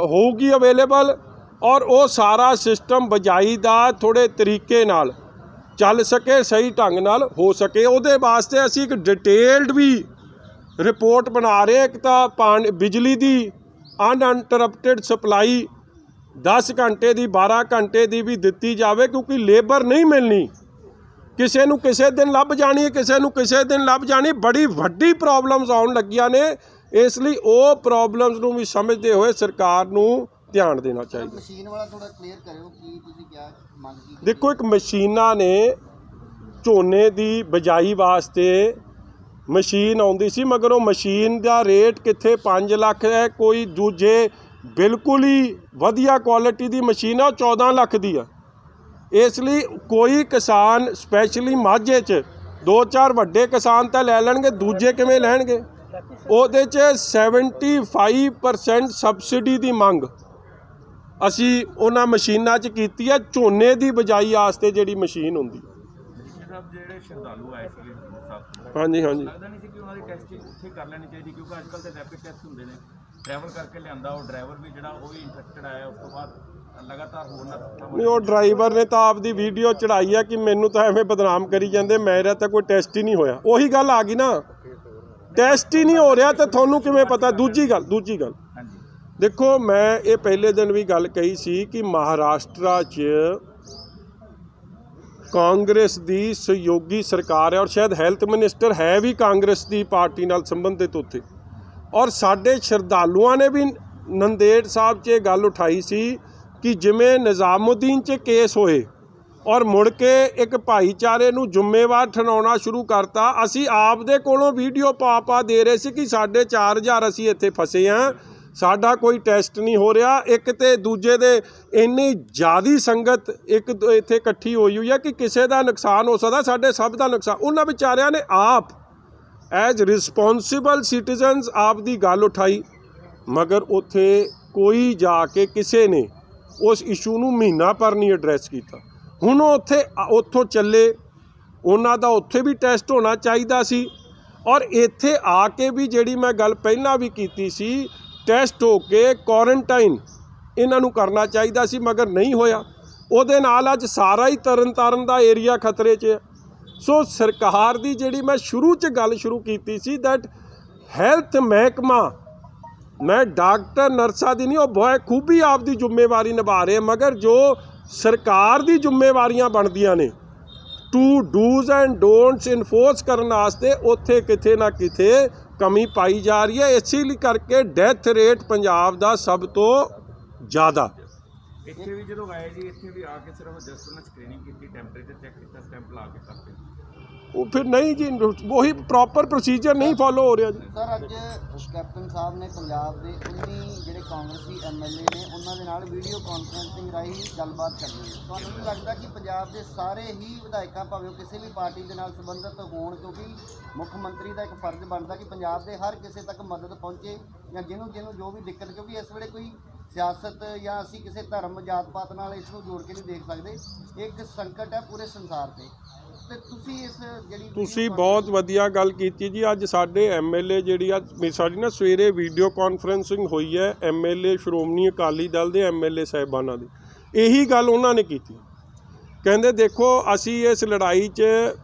Speaker 1: ਹੋਊਗੀ ਅਵੇਲੇਬਲ, ਔਰ ਉਹ ਸਾਰਾ ਸਿਸਟਮ ਬਿਜਾਈ ਦਾ ਥੋੜ੍ਹੇ ਤਰੀਕੇ ਨਾਲ ਚੱਲ ਸਕੇ, ਸਹੀ ਢੰਗ ਨਾਲ ਹੋ ਸਕੇ। ਉਹਦੇ ਵਾਸਤੇ ਅਸੀਂ ਇੱਕ ਡਿਟੇਲਡ ਵੀ ਰਿਪੋਰਟ ਬਣਾ ਰਹੇ। ਇੱਕ ਤਾਂ ਬਿਜਲੀ ਦੀ ਅਨਇੰਟਰਪਟਡ ਸਪਲਾਈ 10 ਘੰਟੇ ਦੀ 12 ਘੰਟੇ ਦੀ ਵੀ ਦਿੱਤੀ ਜਾਵੇ, ਕਿਉਂਕਿ ਲੇਬਰ ਨਹੀਂ ਮਿਲਣੀ, ਕਿਸੇ ਨੂੰ ਕਿਸੇ ਦਿਨ ਲੱਭ ਜਾਣੀ, ਕਿਸੇ ਨੂੰ ਕਿਸੇ ਦਿਨ ਲੱਭ ਜਾਣੀ। ਬੜੀ ਵੱਡੀ ਪ੍ਰੋਬਲਮਸ ਆਉਣ ਲੱਗੀਆਂ ਨੇ, ਇਸ ਲਈ ਉਹ ਪ੍ਰੋਬਲਮਸ ਨੂੰ ਵੀ ਸਮਝਦੇ ਹੋਏ ਸਰਕਾਰ ਨੂੰ ਧਿਆਨ ਦੇਣਾ ਚਾਹੀਦਾ।
Speaker 2: ਮਸ਼ੀਨ ਵਾਲਾ ਥੋੜਾ ਕਲੀਅਰ ਕਰਿਓ ਕੀ ਤੁਸੀਂ ਕਿਹਾ ਮੰਗ ਕੀ?
Speaker 1: ਦੇਖੋ, ਇੱਕ ਮਸ਼ੀਨਾਂ ਨੇ ਝੋਨੇ ਦੀ ਬਿਜਾਈ ਵਾਸਤੇ ਮਸ਼ੀਨ ਆਉਂਦੀ ਸੀ, ਮਗਰ ਉਹ ਮਸ਼ੀਨ ਦਾ ਰੇਟ ਕਿੱਥੇ 5 ਲੱਖ ਹੈ, ਕੋਈ ਦੂਜੇ ਬਿਲਕੁਲ ਹੀ ਵਧੀਆ ਕੁਆਲਿਟੀ ਦੀ ਮਸ਼ੀਨ ਆ ਉਹ 14 ਲੱਖ ਦੀ ਆ। ਇਸ ਲਈ ਕੋਈ ਕਿਸਾਨ ਸਪੈਸ਼ਲੀ ਮਾਝੇ 'ਚ 2-4 ਵੱਡੇ ਕਿਸਾਨ ਤਾਂ ਲੈ ਲੈਣਗੇ, ਦੂਜੇ ਕਿਵੇਂ ਲੈਣਗੇ? ਉਹਦੇ 'ਚ 75% ਸਬਸਿਡੀ ਦੀ ਮੰਗ ਅਸੀਂ ਉਹਨਾਂ ਮਸ਼ੀਨਾਂ 'ਚ ਕੀਤੀ ਹੈ, ਝੋਨੇ ਦੀ ਬਿਜਾਈ ਵਾਸਤੇ ਜਿਹੜੀ ਮਸ਼ੀਨ ਹੁੰਦੀ।
Speaker 4: ਜਿਹੜੇ ਸ਼ਰਧਾਲੂ ਆਏ ਸੀਗੇ
Speaker 1: ਹਾਂਜੀ
Speaker 4: ਲੱਗਦਾ ਨਹੀਂ ਸੀ ਕਿ ਉਹਨਾਂ ਦੀ ਟੈਸਟਿੰਗ ਉੱਥੇ ਕਰ ਲੈਣੀ ਚਾਹੀਦੀ, ਕਿਉਂਕਿ ਅੱਜ ਕੱਲ੍ਹ ਤੇ ਰੈਪਿਡ ਟੈਸਟ ਹੁੰਦੇ ਨੇ, ਟਰੈਵਲ ਕਰਕੇ ਲਿਆਂਦਾ ਉਹ ਡਰਾਈਵਰ ਵੀ ਜਿਹੜਾ ਉਹ ਵੀ ਇਨਫੈਕਟਡ ਆਇਆ, ਉਸ ਤੋਂ ਬਾਅਦ ਲਗਾਤਾਰ ਹੋਰ
Speaker 1: ਨਹੀਂ, ਉਹ ਡਰਾਈਵਰ ਨੇ ਤਾਂ ਆਪਦੀ ਵੀਡੀਓ ਚੜਾਈ ਆ ਕਿ ਮੈਨੂੰ ਤਾਂ ਐਵੇਂ ਬਦਨਾਮ ਕਰੀ ਜਾਂਦੇ, ਮੇਰਾ ਤਾਂ ਕੋਈ ਟੈਸਟ ਹੀ ਨਹੀਂ ਹੋਇਆ। ਉਹੀ ਗੱਲ ਆ ਗਈ ਨਾ, ਟੈਸਟ ਹੀ ਨਹੀਂ ਹੋ ਰਿਹਾ ਤਾਂ ਤੁਹਾਨੂੰ ਕਿਵੇਂ ਪਤਾ? ਦੂਜੀ ਗੱਲ ਦੇਖੋ, ਮੈਂ ਇਹ ਪਹਿਲੇ ਦਿਨ ਵੀ ਗੱਲ ਕਹੀ ਸੀ ਕਿ ਮਹਾਰਾਸ਼ਟਰ 'ਚ ਕਾਂਗਰਸ ਦੀ ਸਹਿਯੋਗੀ ਸਰਕਾਰ ਹੈ, ਔਰ ਸ਼ਾਇਦ ਹੈਲਥ ਮਿਨਿਸਟਰ ਹੈ ਵੀ ਕਾਂਗਰਸ ਦੀ ਪਾਰਟੀ ਨਾਲ ਸੰਬੰਧਿਤ ਉੱਥੇ। ਔਰ ਸਾਡੇ ਸ਼ਰਧਾਲੂਆਂ ਨੇ ਵੀ ਨੰਦੇੜ ਸਾਹਿਬ 'ਚ ਇਹ ਗੱਲ ਉਠਾਈ ਸੀ ਕਿ ਜਿਵੇਂ ਨਿਜ਼ਾਮੁਦੀਨ 'ਚ ਕੇਸ ਹੋਏ ਔਰ ਮੁੜ ਕੇ ਇੱਕ ਭਾਈਚਾਰੇ ਨੂੰ ਜ਼ਿੰਮੇਵਾਰ ਠਹਿਰਾਉਣਾ ਸ਼ੁਰੂ ਕਰਤਾ। ਅਸੀਂ ਆਪ ਦੇ ਕੋਲੋਂ ਵੀਡੀਓ ਪਾ ਦੇ ਰਹੇ ਸੀ ਕਿ 4,500 ਅਸੀਂ ਇੱਥੇ ਫਸੇ ਹਾਂ, ਸਾਡਾ ਕੋਈ ਟੈਸਟ ਨਹੀਂ ਹੋ ਰਿਹਾ। ਇੱਕ ਤੇ ਦੂਜੇ ਦੇ ਇੰਨੀ ਜ਼ਿਆਦਾ ਸੰਗਤ ਇੱਕ ਇੱਥੇ ਇਕੱਠੀ ਹੋਈ ਹੈ ਕਿ ਕਿਸੇ ਦਾ ਨੁਕਸਾਨ ਹੋ ਸਕਦਾ, ਸਾਡੇ ਸਭ ਦਾ ਨੁਕਸਾਨ। ਉਹਨਾਂ ਵਿਚਾਰਿਆਂ ਨੇ ਆਪ ਐਜ਼ ਰਿਸਪੌਂਸਿਬਲ ਸਿਟੀਜ਼ਨਸ ਆਪ ਦੀ ਗੱਲ ਉਠਾਈ, ਮਗਰ ਉੱਥੇ ਕੋਈ ਜਾ ਕੇ ਕਿਸੇ ਨੇ ਉਸ ਇਸ਼ੂ ਨੂੰ ਮਹੀਨਾ ਭਰ ਨਹੀਂ ਐਡਰੈਸ ਕੀਤਾ। ਹੁਣ ਉੱਥੋਂ ਚੱਲੇ, ਉਹਨਾਂ ਦਾ ਉੱਥੇ ਵੀ ਟੈਸਟ ਹੋਣਾ ਚਾਹੀਦਾ ਸੀ, ਔਰ ਇੱਥੇ ਆ ਕੇ ਵੀ ਜਿਹੜੀ ਮੈਂ ਗੱਲ ਪਹਿਲਾਂ ਵੀ ਕੀਤੀ ਸੀ, ਟੈਸਟ ਹੋ ਕੇ ਕੁਆਰੰਟਾਈਨ ਇਹਨਾਂ ਨੂੰ ਕਰਨਾ ਚਾਹੀਦਾ ਸੀ, ਮਗਰ ਨਹੀਂ ਹੋਇਆ। ਉਹਦੇ ਨਾਲ ਅੱਜ ਸਾਰਾ ਹੀ ਤਰਨਤਾਰਨ ਦਾ ਏਰੀਆ ਖਤਰੇ 'ਚ ਹੈ। ਸੋ ਸਰਕਾਰ ਦੀ ਜਿਹੜੀ ਮੈਂ ਸ਼ੁਰੂ 'ਚ ਗੱਲ ਸ਼ੁਰੂ ਕੀਤੀ ਸੀ ਦੈਟ ਹੈਲਥ ਮਹਿਕਮਾ, ਮੈਂ ਡਾਕਟਰ ਨਰਸਾਂ ਦੀ ਨਹੀਂ, ਉਹ ਬਹੁਤ ਖੂਬੀ ਆਪਦੀ ਜ਼ਿੰਮੇਵਾਰੀ ਨਿਭਾ ਰਹੇ, ਮਗਰ ਜੋ ਸਰਕਾਰ ਦੀ ਜ਼ਿੰਮੇਵਾਰੀਆਂ ਬਣਦੀਆਂ ਨੇ ਟੂ ਡੂਜ਼ ਐਂਡ ਡੋਂਟਸ ਇਨਫੋਰਸ ਕਰਨ ਵਾਸਤੇ, ਉੱਥੇ ਕਿਤੇ ਨਾ ਕਿਤੇ ਕਮੀ ਪਾਈ ਜਾ ਰਹੀ ਹੈ। ਇਸੇ ਲਈ ਕਰਕੇ ਡੈਥ ਰੇਟ ਪੰਜਾਬ ਦਾ ਸਭ ਤੋਂ ਜ਼ਿਆਦਾ।
Speaker 4: ਇੱਥੇ ਵੀ ਜਦੋਂ ਆਏ ਜੀ, ਇੱਥੇ ਵੀ ਆ ਕੇ ਸਿਰਫ ਜਸਟ ਉਹਨਾਂ ਸਕਰੀਨਿੰਗ ਕੀਤੀ, ਟੈਂਪਰੇਚਰ ਚੈੱਕ ਕੀਤਾ, ਸਟੈਂਪ ਲਾ ਕੇ ਕਰਤੇ।
Speaker 1: ਉਹ ਫਿਰ ਨਹੀਂ ਜੀ, ਉਹੀ ਪ੍ਰੋਪਰ ਪ੍ਰੋਸੀਜਰ ਨਹੀਂ ਫੋਲੋ ਹੋ ਰਿਹਾ ਜੀ।
Speaker 2: ਸਰ, ਅੱਜ ਕੈਪਟਨ ਸਾਹਿਬ ਨੇ ਪੰਜਾਬ ਦੇ 19 ਜਿਹੜੇ ਕਾਂਗਰਸੀ MLA ਨੇ ਉਹਨਾਂ ਦੇ ਨਾਲ ਵੀਡੀਓ ਕਾਨਫਰੰਸਿੰਗ ਰਾਹੀਂ ਗੱਲਬਾਤ ਕਰਨੀ ਹੈ। ਤੁਹਾਨੂੰ ਨਹੀਂ ਲੱਗਦਾ ਕਿ ਪੰਜਾਬ ਦੇ ਸਾਰੇ ਹੀ ਵਿਧਾਇਕਾਂ, ਭਾਵੇਂ ਉਹ ਕਿਸੇ ਵੀ ਪਾਰਟੀ ਦੇ ਨਾਲ ਸੰਬੰਧਿਤ ਹੋਣ, ਕਿਉਂਕਿ ਮੁੱਖ ਮੰਤਰੀ ਦਾ ਇੱਕ ਫਰਜ਼ ਬਣਦਾ ਕਿ ਪੰਜਾਬ ਦੇ ਹਰ ਕਿਸੇ ਤੱਕ ਮਦਦ ਪਹੁੰਚੇ, ਜਾਂ ਜਿਹਨੂੰ ਜੋ ਵੀ ਦਿੱਕਤ, ਕਿਉਂਕਿ ਇਸ ਵੇਲੇ ਕੋਈ ਸਿਆਸਤ ਜਾਂ ਅਸੀਂ ਕਿਸੇ ਧਰਮ ਜਾਤ ਪਾਤ ਨਾਲ ਇਸ ਨੂੰ ਜੋੜ ਕੇ ਨਹੀਂ ਦੇਖ ਸਕਦੇ, ਇੱਕ ਸੰਕਟ ਹੈ ਪੂਰੇ ਸੰਸਾਰ 'ਤੇ। ਤੇ ਤੁਸੀਂ
Speaker 1: ਬਹੁਤ ਵਧੀਆ ਗੱਲ ਕੀਤੀ ਜੀ। ਅੱਜ ਸਾਡੇ MLA ਜਿਹੜੀ ਆ ਸਾਡੀ ਨਾ ਸਵੇਰੇ ਵੀਡੀਓ ਕਾਨਫਰੰਸਿੰਗ ਹੋਈ ਹੈ MLA ਸ਼੍ਰੋਮਣੀ ਅਕਾਲੀ ਦਲ ਦੇ MLA ਸਾਹਿਬਾਨਾਂ ਦੀ, ਇਹੀ ਗੱਲ ਉਹਨਾਂ ਨੇ ਕੀਤੀ। ਕਹਿੰਦੇ ਦੇਖੋ, ਅਸੀਂ ਇਸ ਲੜਾਈ 'ਚ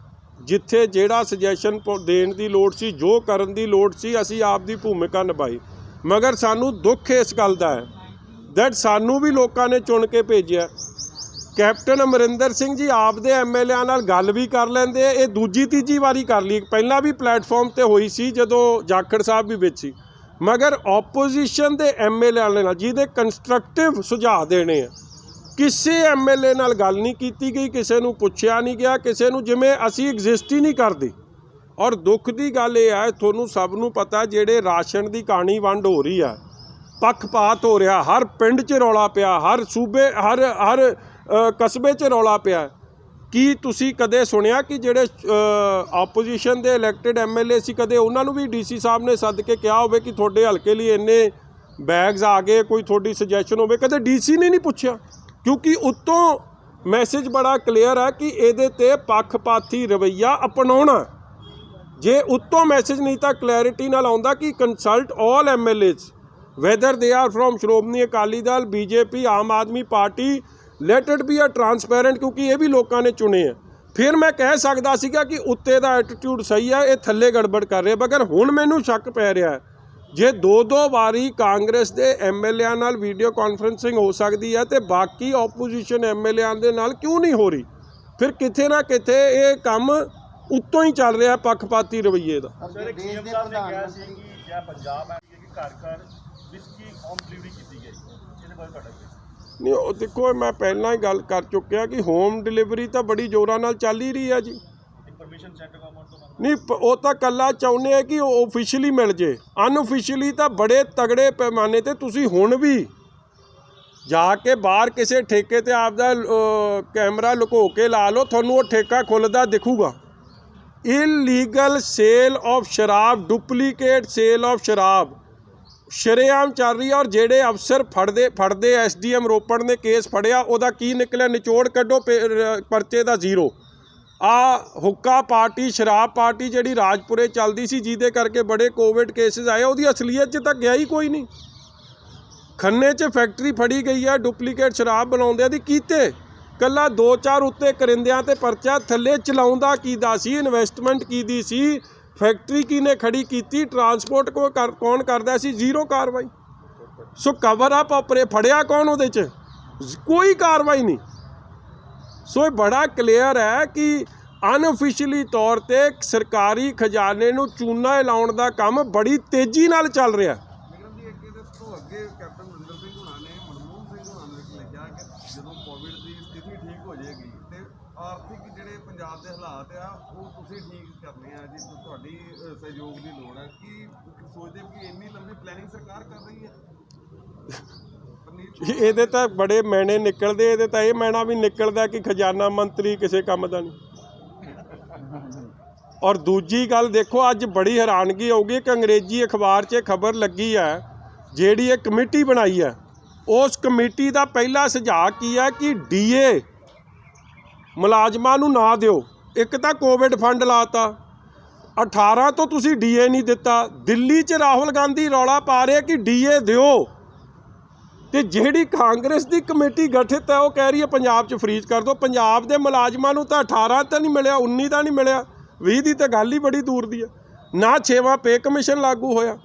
Speaker 1: ਜਿੱਥੇ ਜਿਹੜਾ ਸੁਜੈਸ਼ਨ ਦੇਣ ਦੀ ਲੋੜ ਸੀ, ਜੋ ਕਰਨ ਦੀ ਲੋੜ ਸੀ, ਅਸੀਂ ਆਪ ਦੀ ਭੂਮਿਕਾ ਨਿਭਾਈ। ਮਗਰ ਸਾਨੂੰ ਦੁੱਖ ਇਸ ਗੱਲ ਦਾ ਹੈ ਦੈਟ ਸਾਨੂੰ ਵੀ ਲੋਕਾਂ ਨੇ ਚੁਣ ਕੇ ਭੇਜਿਆ। ਕੈਪਟਨ ਅਮਰਿੰਦਰ ਸਿੰਘ ਜੀ ਆਪ ਦੇ ਐਮਐਲਏਆਂ ਨਾਲ ਗੱਲ ਵੀ ਕਰ ਲੈਂਦੇ, ਇਹ ਦੂਜੀ ਤੀਜੀ ਵਾਰੀ ਕਰ ਲਈ। ਪਹਿਲਾਂ ਵੀ ਪਲੇਟਫਾਰਮ ਤੇ ਹੋਈ ਸੀ ਜਦੋਂ ਜਾਖੜ ਸਾਹਿਬ ਵੀ ਵਿੱਚ ਸੀ, ਮਗਰ ਆਪੋਜੀਸ਼ਨ ਦੇ ਐਮਐਲਏਆਂ ਨਾਲ ਜਿਹਦੇ ਕੰਸਟਰਕਟਿਵ ਸੁਝਾਅ ਦੇਣੇ ਆ, ਕਿਸੇ ਐਮਐਲਏ ਨਾਲ ਗੱਲ ਨਹੀਂ ਕੀਤੀ ਗਈ, ਕਿਸੇ ਨੂੰ ਪੁੱਛਿਆ ਨਹੀਂ ਗਿਆ, ਕਿਸੇ ਨੂੰ ਜਿਵੇਂ ਅਸੀਂ ਐਗਜ਼ਿਸਟ ਹੀ ਨਹੀਂ ਕਰਦੇ। ਔਰ ਦੁੱਖ ਦੀ ਗੱਲ ਇਹ ਹੈ, ਤੁਹਾਨੂੰ ਸਭ ਨੂੰ ਪਤਾ, ਜਿਹੜੇ ਰਾਸ਼ਨ ਦੀ ਕਹਾਣੀ ਵੰਡ ਹੋ ਰਹੀ ਆ, ਪੱਖਪਾਤ ਹੋ ਰਿਹਾ, ਹਰ ਪਿੰਡ 'ਚ ਰੌਲਾ ਪਿਆ, ਹਰ ਸੂਬੇ ਹਰ ਕਸਬੇ 'ਚ ਰੌਲਾ ਪਿਆ। ਕੀ ਤੁਸੀਂ ਕਦੇ ਸੁਣਿਆ ਕਿ ਜਿਹੜੇ ਆਪੋਜੀਸ਼ਨ ਦੇ ਇਲੈਕਟਿਡ ਐਮਐਲਏ ਸੀ, ਕਦੇ ਉਹਨਾਂ ਨੂੰ ਵੀ ਡੀਸੀ ਸਾਹਿਬ ਨੇ ਸੱਦ ਕੇ ਕਿਹਾ ਹੋਵੇ ਕਿ ਤੁਹਾਡੇ ਹਲਕੇ ਲਈ ਇੰਨੇ ਬੈਗਸ ਆ ਗਏ, ਕੋਈ ਤੁਹਾਡੀ ਸੁਜੈਸ਼ਨ ਹੋਵੇ? ਕਦੇ ਡੀਸੀ ਨੇ ਨਹੀਂ ਪੁੱਛਿਆ, ਕਿਉਂਕਿ ਉੱਤੋਂ ਮੈਸੇਜ ਬੜਾ ਕਲੀਅਰ ਹੈ ਕਿ ਇਹਦੇ 'ਤੇ ਪੱਖਪਾਤੀ ਰਵੱਈਆ ਅਪਣਾਉਣਾ। ਜੇ ਉੱਤੋਂ ਮੈਸੇਜ ਨਹੀਂ ਤਾਂ ਕਲੈਰਿਟੀ ਨਾਲ ਆਉਂਦਾ ਕਿ consult all MLAs whether they are from Shiromani Akali Dal, BJP, Aam Aadmi party, let it be a transparent, ਕਿਉਂਕਿ ਇਹ ਵੀ ਲੋਕਾਂ ਨੇ ਚੁਣੇ ਆ। ਫਿਰ ਮੈਂ ਕਹਿ ਸਕਦਾ ਸੀਗਾ ਕਿ ਉੱਤੇ ਦਾ ਐਟੀਟਿਊਡ ਸਹੀ ਹੈ, ਇਹ ਥੱਲੇ ਗੜਬੜ ਕਰ ਰਿਹਾ। ਮਗਰ ਹੁਣ ਮੈਨੂੰ ਸ਼ੱਕ ਪੈ ਰਿਹਾ, ਜੇ ਦੋ ਵਾਰੀ ਕਾਂਗਰਸ ਦੇ ਐਮਐਲਏਆਂ ਨਾਲ ਵੀਡੀਓ ਕਾਨਫਰੰਸਿੰਗ ਹੋ ਸਕਦੀ ਹੈ ਤੇ ਬਾਕੀ ਆਪੋਜੀਸ਼ਨ ਐਮਐਲਏਆਂ ਦੇ ਨਾਲ ਕਿਉਂ ਨਹੀਂ ਹੋ ਰਹੀ? ਫਿਰ ਕਿਤੇ ਨਾ ਕਿਤੇ ਇਹ ਕੰਮ ਉੱਤੋਂ ਹੀ ਚੱਲ ਰਿਹਾ, ਪੱਖਪਾਤੀ ਰਵੱਈਏ ਦਾ।
Speaker 2: ਸਰ, ਇੱਕ ਸੀਐਮ ਸਾਹਿਬ ਨੇ ਕਿਹਾ ਸੀ ਕਿ
Speaker 5: ਜਿਹੜਾ ਪੰਜਾਬ ਹੈ ਕਿ ਘਰ ਘਰ ਵਿਸਕੀ ਹੋਮ ਡਿਲੀਵਰੀ ਕੀਤੀ ਗਈ, ਇਹਦੇ ਬਾਰੇ ਤੁਹਾਡਾ
Speaker 1: ਨਹੀਂ, ਉਹ ਦੇਖੋ, ਮੈਂ ਪਹਿਲਾਂ ਹੀ ਗੱਲ ਕਰ ਚੁੱਕਿਆ ਕਿ ਹੋਮ ਡਿਲੀਵਰੀ ਤਾਂ ਬੜੀ ਜ਼ੋਰਾਂ ਨਾਲ ਚੱਲ ਹੀ ਰਹੀ ਹੈ ਜੀ।
Speaker 5: ਪਰਮਿਸ਼ਨ ਸੈਂਟਰ ਗਵਰਨਮੈਂਟ ਤੋਂ
Speaker 1: ਨਹੀਂ, ਉਹ ਤਾਂ ਇਕੱਲਾ ਚਾਹੁੰਦੇ ਆ ਕਿ ਉਹ ਓਫੀਸ਼ੀਅਲੀ ਮਿਲ ਜੇ। ਅਨਓਫੀਸ਼ੀਅਲੀ ਤਾਂ ਬੜੇ ਤਗੜੇ ਪੈਮਾਨੇ 'ਤੇ ਤੁਸੀਂ ਹੁਣ ਵੀ ਜਾ ਕੇ ਬਾਹਰ ਕਿਸੇ ਠੇਕੇ 'ਤੇ ਆਪਦਾ ਕੈਮਰਾ ਲੁਕੋ ਕੇ ਲਾ ਲਓ, ਤੁਹਾਨੂੰ ਉਹ ਠੇਕਾ ਖੁੱਲ੍ਹਦਾ ਦਿਖੂਗਾ। ਇਲੀਗਲ ਸੇਲ ਆਫ ਸ਼ਰਾਬ, ਡੁਪਲੀਕੇਟ ਸੇਲ ਆਫ ਸ਼ਰਾਬ ਸ਼ਰੇਆਮ ਚੱਲ ਰਹੀ ਹੈ। ਔਰ ਜਿਹੜੇ ਅਫਸਰ ਫੜਦੇ ਐਸਡੀਐਮ ਰੋਪੜ ਨੇ ਕੇਸ ਫੜਿਆ, ਉਹਦਾ ਕੀ ਨਿਕਲਿਆ? ਨਿਚੋੜ ਕੱਢੋ ਪਰਚੇ ਦਾ ਜ਼ੀਰੋ। ਆ ਹੁੱਕਾ ਪਾਰਟੀ, ਸ਼ਰਾਬ ਪਾਰਟੀ ਜਿਹੜੀ ਰਾਜਪੁਰੇ ਚੱਲਦੀ ਸੀ, ਜਿਹਦੇ ਕਰਕੇ ਬੜੇ ਕੋਵਿਡ ਕੇਸਿਸ ਆਏ, ਉਹਦੀ ਅਸਲੀਅਤ 'ਚ ਤਾਂ ਗਿਆ ਹੀ ਕੋਈ ਨਹੀਂ। ਖੰਨੇ 'ਚ ਫੈਕਟਰੀ ਫੜੀ ਗਈ ਹੈ ਡੁਪਲੀਕੇਟ ਸ਼ਰਾਬ ਬਣਾਉਂਦਿਆਂ ਦੀ, ਕੀਤੇ ਕੱਲਾ 2-4 ਉੱਤੇ ਕਰਿੰਦਿਆਂ ਤੇ ਪਰਚਾ, ਥੱਲੇ ਚਲਾਉਂਦਾ ਕਿਹਦਾ ਸੀ, ਇਨਵੈਸਟਮੈਂਟ ਕਿਹਦੀ ਸੀ, ਫੈਕਟਰੀ ਕਿਹਨੇ ਖੜੀ ਕੀਤੀ, ਟਰਾਂਸਪੋਰਟ ਕੌਣ ਕਰਦਾ ਸੀ, ਜ਼ੀਰੋ ਕਾਰਵਾਈ। ਸੋ ਕਵਰ ਅਪ ਆਪਰੇ ਫੜਿਆ ਕੌਣ ਉਹਦੇ 'ਚ? ਕੋਈ ਕਾਰਵਾਈ ਨਹੀਂ। ਸੋ ਇਹ ਬੜਾ ਕਲੀਅਰ ਹੈ ਕਿ ਅਨਓਫੀਸ਼ੀਅਲੀ ਤੌਰ 'ਤੇ ਸਰਕਾਰੀ ਖਜ਼ਾਨੇ ਨੂੰ ਚੂਨਾ ਲਾਉਣ ਦਾ ਕੰਮ ਬੜੀ ਤੇਜ਼ੀ ਨਾਲ ਚੱਲ ਰਿਹਾ।
Speaker 3: ਨਿਗਮ ਜੀ, ਅੱਗੇ ਇਸ ਤੋਂ ਅੱਗੇ ਕੈਪਟਨ ਅਮਰਿੰਦਰ ਸਿੰਘ ਹੁਣਾਂ ਨੇ ਮਨਮੋਹਨ ਸਿੰਘ ਹੁਣਾਂ ਨੂੰ ਲਿਖਿਆ ਕਿ ਜਦੋਂ ਕੋਵਿਡ ਦੀ ਸਥਿਤੀ ਠੀਕ ਹੋ ਜਾਏਗੀ ਤੇ ਆਰਥਿਕ ਜਿਹੜੇ ਪੰਜਾਬ ਦੇ ਹਾਲਾਤ ਆ ਉਹ ਤੁਸੀਂ ਠੀਕ ਕਰਨੇ ਆ ਜੀ, ਤੁਹਾਡੀ ਸਹਿਯੋਗ ਦੀ ਲੋੜ ਹੈ। ਕੀ ਸੋਚਦੇ ਕਿ ਇੰਨੀ ਲੰਬੀ ਪਲੈਨਿੰਗ ਸਰਕਾਰ ਕਰ ਰਹੀ ਹੈ?
Speaker 1: ਇਹਦੇ ਤਾਂ ਬੜੇ ਮੈਣੇ ਨਿਕਲਦੇ, ਇਹਦੇ ਤਾਂ ਇਹ ਮੈਣਾ ਵੀ ਨਿਕਲਦਾ ਕਿ ਖਜ਼ਾਨਾ ਮੰਤਰੀ ਕਿਸੇ ਕੰਮ ਦਾ ਨਹੀਂ। ਔਰ ਦੂਜੀ ਗੱਲ ਦੇਖੋ, ਅੱਜ ਬੜੀ ਹੈਰਾਨਗੀ ਹੋਊਗੀ ਕਿ ਅੰਗਰੇਜ਼ੀ ਅਖਬਾਰ 'ਚ ਖਬਰ ਲੱਗੀ ਹੈ, ਜਿਹੜੀ ਇਹ ਕਮੇਟੀ ਬਣਾਈ ਹੈ, ਉਸ ਕਮੇਟੀ ਦਾ ਪਹਿਲਾ ਸੁਝਾਅ ਕੀ ਹੈ ਕਿ ਡੀਏ ਮੁਲਾਜ਼ਮਾਂ ਨੂੰ ਨਾ ਦਿਓ। ਇੱਕ ਤਾਂ ਕੋਵਿਡ ਫੰਡ ਲਾਤਾ, 18 ਤੋਂ ਤੁਸੀਂ ਡੀਏ ਨਹੀਂ ਦਿੱਤਾ। ਦਿੱਲੀ 'ਚ ਰਾਹੁਲ ਗਾਂਧੀ ਰੌਲਾ ਪਾ ਰਹੇ ਕਿ ਡੀਏ ਦਿਓ, ਤੇ ਜਿਹੜੀ ਕਾਂਗਰਸ ਦੀ ਕਮੇਟੀ ਗਠਿਤ ਹੈ ਉਹ ਕਹਿ ਰਹੀ ਹੈ ਪੰਜਾਬ 'ਚ ਫਰੀਜ਼ ਕਰ ਦਿਓ। ਪੰਜਾਬ ਦੇ ਮੁਲਾਜ਼ਮਾਂ ਨੂੰ ਤਾਂ 18 ਤਾਂ ਨਹੀਂ ਮਿਲਿਆ, 19 ਤਾਂ ਨਹੀਂ ਮਿਲਿਆ, 20 ਦੀ ਤਾਂ ਗੱਲ ਹੀ ਬੜੀ ਦੂਰ ਦੀ ਹੈ। ਨਾ 6ਵਾਂ ਪੇ ਕਮਿਸ਼ਨ ਲਾਗੂ ਹੋਇਆ।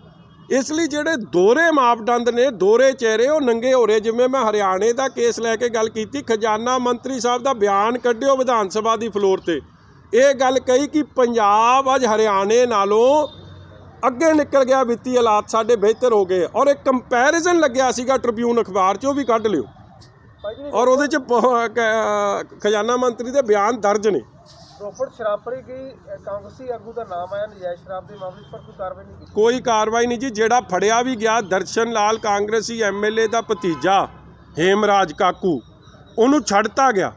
Speaker 1: ਇਸ ਲਈ ਜਿਹੜੇ ਦੋਹਰੇ ਮਾਪਦੰਡ ਨੇ, ਦੋਹਰੇ ਚਿਹਰੇ, ਉਹ ਨੰਗੇ ਹੋ ਰਹੇ। ਜਿਵੇਂ ਮੈਂ ਹਰਿਆਣੇ ਦਾ ਕੇਸ ਲੈ ਕੇ ਗੱਲ ਕੀਤੀ, ਖਜ਼ਾਨਾ ਮੰਤਰੀ ਸਾਹਿਬ ਦਾ ਬਿਆਨ ਕੱਢਿਓ ਵਿਧਾਨ ਸਭਾ ਦੀ ਫਲੋਰ 'ਤੇ, ਇਹ ਗੱਲ ਕਹੀ ਕਿ ਪੰਜਾਬ ਅੱਜ ਹਰਿਆਣੇ ਨਾਲੋਂ ਅੱਗੇ ਨਿਕਲ ਗਿਆ, ਵਿੱਤੀ ਹਾਲਾਤ ਸਾਡੇ ਬਿਹਤਰ ਹੋ ਗਏ। ਔਰ ਇੱਕ ਕੰਪੈਰੀਜ਼ਨ ਲੱਗਿਆ ਸੀਗਾ ਟ੍ਰਿਬਿਊਨ ਅਖਬਾਰ 'ਚ, ਉਹ ਵੀ ਕੱਢ ਲਿਓ, ਔਰ ਉਹਦੇ 'ਚ ਖਜ਼ਾਨਾ ਮੰਤਰੀ ਦੇ ਬਿਆਨ ਦਰਜ ਨੇ।
Speaker 6: ਰੋਪੜ ਸ਼ਰਾਬਪਰੀ ਕੀ ਕਾਂਗਰਸੀ ਆਗੂ ਦਾ ਨਾਮ ਆਇਆ ਨਜਾਇਜ਼ ਸ਼ਰਾਬ ਦੇ ਮਾਮਲੇ 'ਚ, ਪਰ ਕੋਈ ਕਾਰਵਾਈ ਨਹੀਂ ਕੀਤੀ।
Speaker 1: ਕੋਈ ਕਾਰਵਾਈ ਨਹੀਂ ਜੀ। ਜਿਹੜਾ ਫੜਿਆ ਵੀ ਗਿਆ, ਦਰਸ਼ਨ ਲਾਲ ਕਾਂਗਰਸੀ ਐਮਐਲਏ ਦਾ ਭਤੀਜਾ ਹੇਮਰਾਜ ਕਾਕੂ, ਉਹਨੂੰ ਛੱਡਤਾ ਗਿਆ।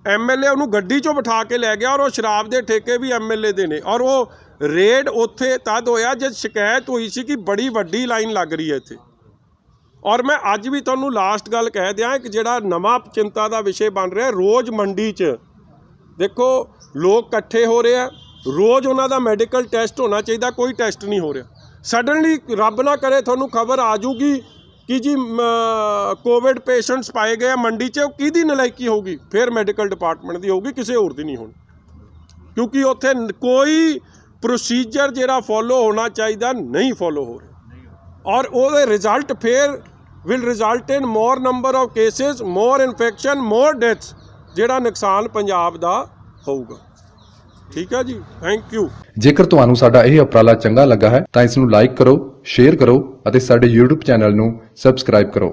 Speaker 1: ਐਮਐਲਏ ਉਹਨੂੰ ਗੱਡੀ 'ਚੋਂ ਬਿਠਾ ਕੇ ਲੈ ਗਿਆ, ਔਰ ਉਹ ਸ਼ਰਾਬ ਦੇ ਠੇਕੇ ਵੀ ਐਮਐਲਏ ਦੇ ਨੇ। ਔਰ ਉਹ ਰੇਡ ਉੱਥੇ ਤਦ ਹੋਇਆ ਜਦ ਸ਼ਿਕਾਇਤ ਹੋਈ ਸੀ ਕਿ ਬੜੀ ਵੱਡੀ ਲਾਈਨ ਲੱਗ ਰਹੀ ਹੈ ਇੱਥੇ। ਔਰ ਮੈਂ ਅੱਜ ਵੀ ਤੁਹਾਨੂੰ ਲਾਸਟ ਗੱਲ ਕਹਿ ਦਿਆਂ, ਕਿ ਜਿਹੜਾ ਨਵਾਂ ਚਿੰਤਾ ਦਾ ਵਿਸ਼ੇ ਬਣ ਰਿਹਾ, ਰੋਜ਼ ਮੰਡੀ 'ਚ ਦੇਖੋ ਲੋਕ ਇਕੱਠੇ ਹੋ ਰਹੇ ਆ, ਰੋਜ਼ ਉਹਨਾਂ ਦਾ ਮੈਡੀਕਲ ਟੈਸਟ ਹੋਣਾ ਚਾਹੀਦਾ, ਕੋਈ ਟੈਸਟ ਨਹੀਂ ਹੋ ਰਿਹਾ। ਸਡਨਲੀ ਰੱਬ ਨਾ ਕਰੇ ਤੁਹਾਨੂੰ ਖਬਰ ਆ ਜੂਗੀ ਕਿ ਜੀ ਕੋਵਿਡ ਪੇਸ਼ੈਂਟਸ ਪਾਏ ਗਏ ਆ ਮੰਡੀ 'ਚ, ਉਹ ਕਿਹਦੀ ਨਲਾਇਕੀ ਹੋਊਗੀ? ਫਿਰ ਮੈਡੀਕਲ ਡਿਪਾਰਟਮੈਂਟ ਦੀ ਹੋਊਗੀ, ਕਿਸੇ ਹੋਰ ਦੀ ਨਹੀਂ ਹੋਣੀ। ਕਿਉਂਕਿ ਉੱਥੇ ਕੋਈ ਪ੍ਰੋਸੀਜਰ ਜਿਹੜਾ ਫੋਲੋ ਹੋਣਾ ਚਾਹੀਦਾ ਨਹੀਂ ਫੋਲੋ ਹੋ ਰਿਹਾ, ਔਰ ਉਹਦੇ ਰਿਜ਼ਲਟ ਫਿਰ will result in more number of cases, more infection, more deaths, ਜਿਹੜਾ ਨੁਕਸਾਨ ਪੰਜਾਬ ਦਾ ਹੋਊਗਾ। ਠੀਕ ਹੈ ਜੀ, ਥੈਂਕ ਯੂ।
Speaker 7: ਜੇਕਰ ਤੁਹਾਨੂੰ ਸਾਡਾ ਇਹ ਉਪਰਾਲਾ ਚੰਗਾ ਲੱਗਾ ਹੈ ਤਾਂ ਇਸ ਨੂੰ ਲਾਈਕ ਕਰੋ, ਸ਼ੇਅਰ ਕਰੋ ਅਤੇ ਸਾਡੇ YouTube ਚੈਨਲ ਨੂੰ ਸਬਸਕ੍ਰਾਈਬ ਕਰੋ।